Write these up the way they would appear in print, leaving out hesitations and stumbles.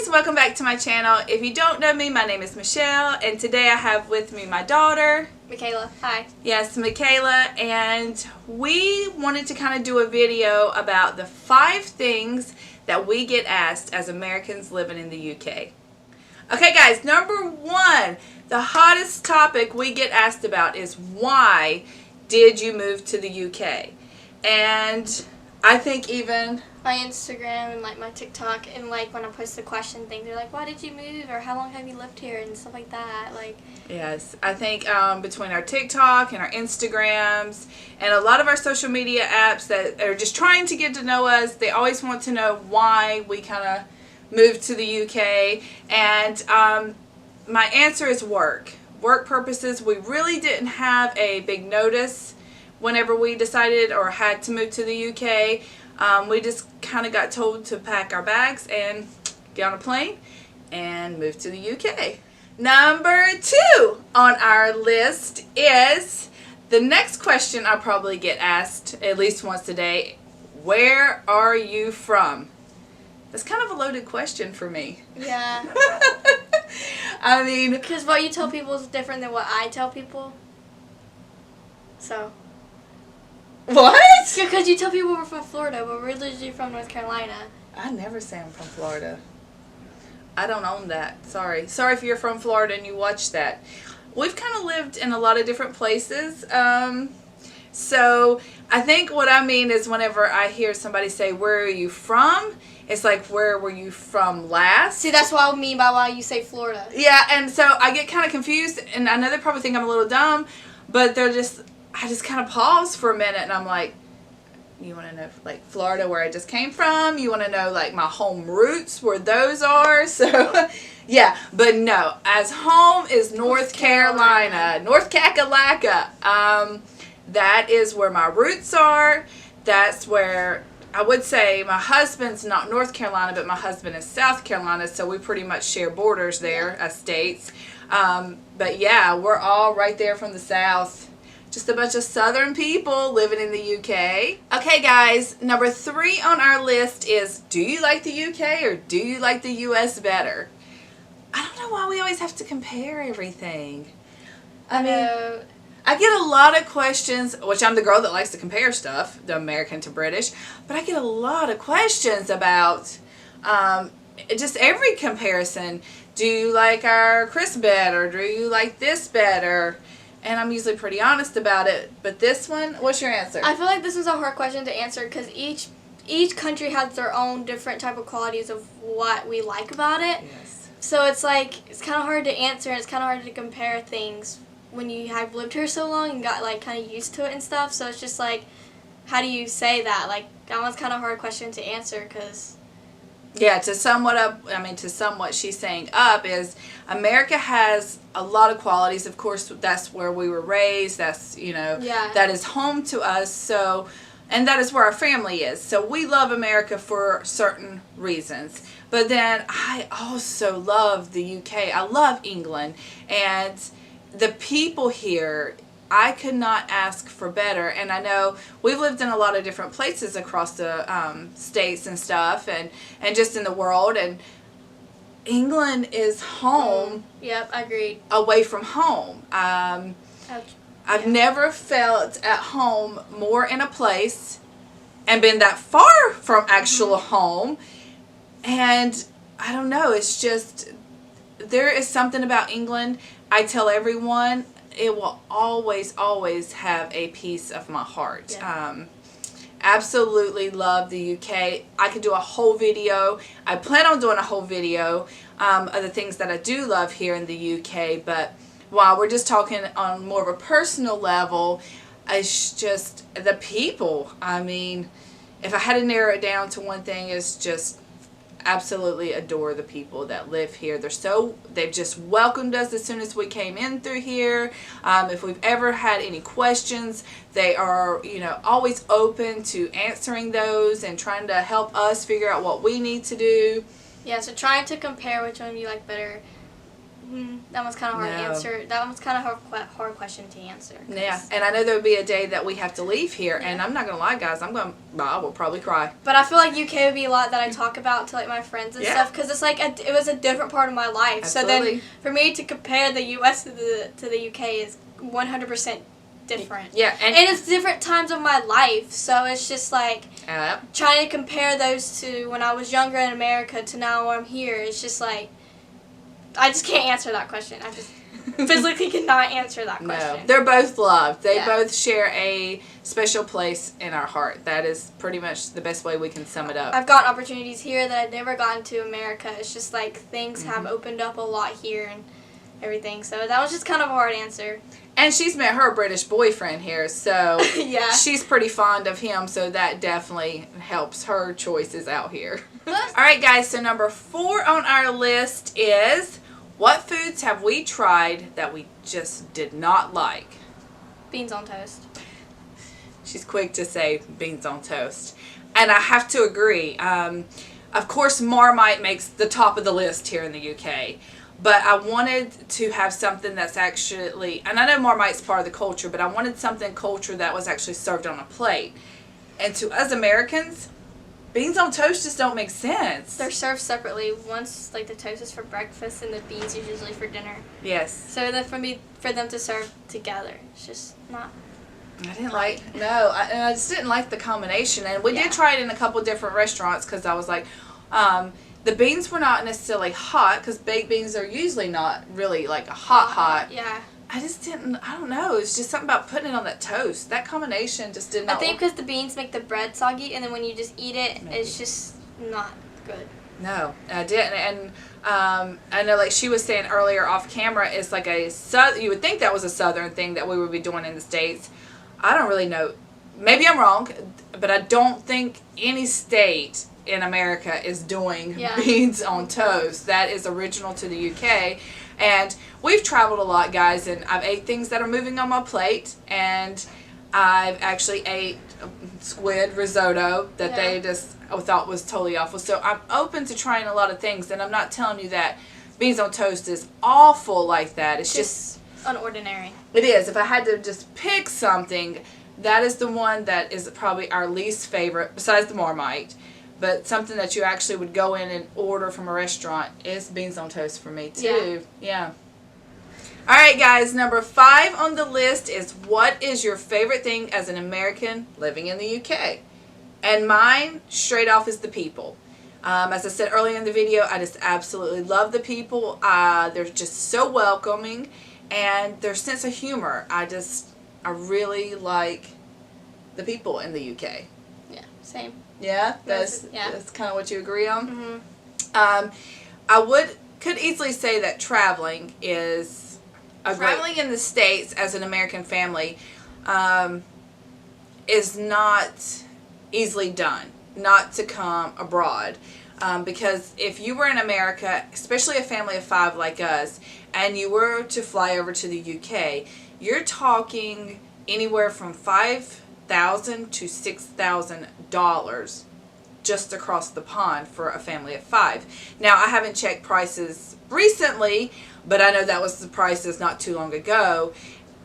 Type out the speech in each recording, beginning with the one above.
guys, welcome back to my channel. If you don't know me, my name is Michelle, and today I have with me my daughter, Michaela. Hi. Yes, Michaela, and we wanted to kind of do a video about the 5 things that we get asked as Americans living in the UK. Okay guys, number 1, the hottest topic we get asked about is why did you move to the UK? And I think even my Instagram and like my TikTok and like when I post the question thing, they're like, why did you move, or how long have you lived here, and stuff like that. Like, yes, I think between our TikTok and our Instagrams and a lot of our social media apps that are just trying to get to know us, they always want to know why we kind of moved to the UK. And my answer is work purposes. We really didn't have a big notice whenever we decided or had to move to the UK. We just kind of got told to pack our bags and get on a plane and move to the UK. Number 2 on our list is the next question I probably get asked at least once a day. Where are you from? That's kind of a loaded question for me. yeah. I mean, Because what you tell people is different than what I tell people. So. what? Because you tell people we're from Florida, but we're originally from North Carolina. I never say I'm from Florida. I don't own that. Sorry if you're from Florida and you watch that. We've kind of lived in a lot of different places. So I think what I mean is whenever I hear somebody say, where are you from? It's like, where were you from last? See, that's what I mean by why you say Florida. Yeah, and so I get kind of confused, and I know they probably think I'm a little dumb, but I just kind of pause for a minute, and I'm like, you want to know, like, Florida, where I just came from? You want to know, like, my home roots, where those are? So, yeah, but no, as home is North Carolina, North Kakalaka. That is where my roots are. That's where, I would say, my husband's not North Carolina, but my husband is South Carolina, so we pretty much share borders there as states. But yeah, we're all right there from the South. Just a bunch of Southern people living in the UK. Okay guys, number 3 on our list is, do you like the UK or do you like the US better? I don't know why we always have to compare everything. I mean, I get a lot of questions, which I'm the girl that likes to compare stuff, the American to British, but I get a lot of questions about just every comparison. Do you like our crisp better? Do you like this better? And I'm usually pretty honest about it. But this one, what's your answer? I feel like this is a hard question to answer because each country has their own different type of qualities of what we like about it. Yes. So it's like, it's kind of hard to answer, and it's kind of hard to compare things when you have lived here so long and got like kind of used to it and stuff. So it's just like, how do you say that? Like, that one's kind of a hard question to answer because... Yeah, to sum what she's saying up is America has a lot of qualities. Of course, that's where we were raised. That's, you know, that is home to us. So, and that is where our family is. So we love America for certain reasons. But then I also love the UK. I love England. And the people here, I could not ask for better. And I know we've lived in a lot of different places across the states and stuff, and just in the world, and England is home. Yep, agreed. Away from home. I've never felt at home more in a place and been that far from actual home. And I don't know, it's just, there is something about England. I tell everyone, it will always have a piece of my heart. Yeah. Absolutely love the UK. I could do a whole video. I plan on doing a whole video of the things that I do love here in the UK. But while we're just talking on more of a personal level, it's just the people. I mean, if I had to narrow it down to one thing, it's just absolutely adore the people that live here. They've just welcomed us as soon as we came in through here. If we've ever had any questions, they are, you know, always open to answering those and trying to help us figure out what we need to do. Yeah, so trying to compare which one you like better, That one's kind of hard to No. answer. That one's kind of hard question to answer. Yeah, and I know there would be a day that we have to leave here, and I'm not going to lie, guys, I will probably cry. But I feel like UK would be a lot that I talk about to like my friends and stuff, because it's like it was a different part of my life. Absolutely. So then for me to compare the US to the UK is 100% different. Yeah, and it's different times of my life, so it's just like trying to compare those to when I was younger in America to now when I'm here. It's just like I just can't answer that question. I just physically cannot answer that question. No, they're both loved. They both share a special place in our heart. That is pretty much the best way we can sum it up. I've gotten opportunities here that I've never gotten to America. It's just like things have opened up a lot here and everything. So that was just kind of a hard answer. And she's met her British boyfriend here, so yeah, she's pretty fond of him, so that definitely helps her choices out here. All right, guys, so number 4 on our list is, what foods have we tried that we just did not like? Beans on toast. She's quick to say beans on toast. And I have to agree. Of course, Marmite makes the top of the list here in the UK. But I wanted to have something that's actually, and I know Marmite's part of the culture, but I wanted something culture that was actually served on a plate. And to us Americans, beans on toast just don't make sense. They're served separately. Once like the toast is for breakfast and the beans is usually for dinner. Yes. So then for them to serve together, it's just not. I didn't like, no, I just didn't like the combination. And we did try it in a couple different restaurants because I was like, the beans were not necessarily hot because baked beans are usually not really like a hot. Yeah. I just didn't, I don't know. It's just something about putting it on that toast. That combination just did not I think because the beans make the bread soggy, and then when you just eat it, it's just not good. No, I didn't. And I know, like she was saying earlier off camera, it's like you would think that was a Southern thing that we would be doing in the States. I don't really know. Maybe I'm wrong, but I don't think any state in America is doing beans on toast. That is original to the UK. And we've traveled a lot, guys, and I've ate things that are moving on my plate, and I've actually ate squid risotto that they just thought was totally awful. So I'm open to trying a lot of things, and I'm not telling you that beans on toast is awful like that. It's just unordinary. It is. If I had to just pick something, that is the one that is probably our least favorite, besides the Marmite. But something that you actually would go in and order from a restaurant is beans on toast for me, too. Yeah. All right, guys. Number 5 on the list is, what is your favorite thing as an American living in the UK? And mine, straight off, is the people. As I said earlier in the video, I just absolutely love the people. They're just so welcoming. And their sense of humor. I really like the people in the UK. Yeah, same. Yeah, that's kind of what you agree on. Mm-hmm. I could easily say that traveling is traveling in the States as an American family is not easily done. Not to come abroad, because if you were in America, especially a family of 5 like us, and you were to fly over to the UK, you're talking anywhere from $5,000 to $6,000 just across the pond for a family of 5. Now, I haven't checked prices recently, but I know that was the prices not too long ago.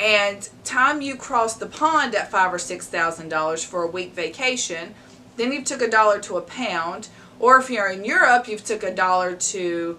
And time you cross the pond at $5,000 or $6,000 for a week vacation, then you've took $1 to a pound. Or if you're in Europe, you've took $1 to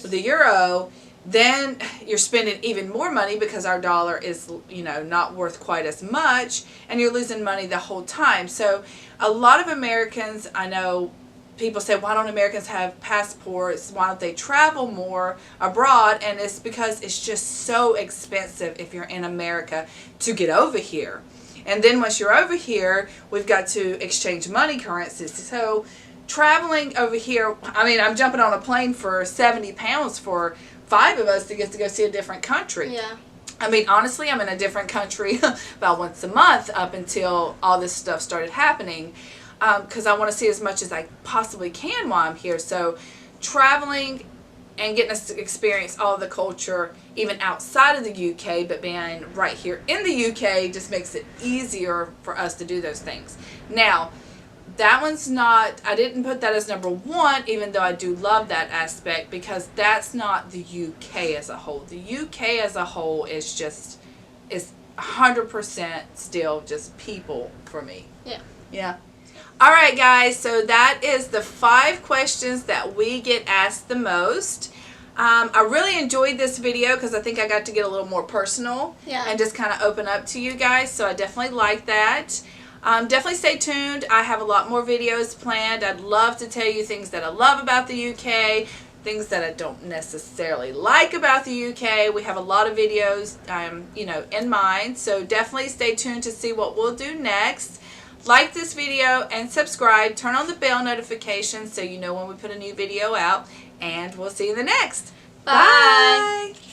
the euro. Then you're spending even more money because our dollar is, not worth quite as much, and you're losing money the whole time. So a lot of Americans, I know people say, why don't Americans have passports? Why don't they travel more abroad? And it's because it's just so expensive if you're in America to get over here. And then once you're over here, we've got to exchange money currencies. So traveling over here, I'm jumping on a plane for 70 pounds for 5 of us to get to go see a different country. Yeah. Honestly, I'm in a different country about once a month up until all this stuff started happening, because I want to see as much as I possibly can while I'm here. So traveling and getting to experience all of the culture, even outside of the UK, but being right here in the UK just makes it easier for us to do those things. Now, that one's not, I didn't put that as number 1, even though I do love that aspect, because that's not the UK as a whole. The UK as a whole is 100% still just people for me. Yeah. Yeah. All right, guys. So that is the 5 questions that we get asked the most. I really enjoyed this video because I think I got to get a little more personal and just kind of open up to you guys. So I definitely like that. Definitely stay tuned. I have a lot more videos planned. I'd love to tell you things that I love about the UK, things that I don't necessarily like about the UK. We have a lot of videos, in mind. So definitely stay tuned to see what we'll do next. Like this video and subscribe. Turn on the bell notifications so you know when we put a new video out. And we'll see you in the next. Bye. Bye.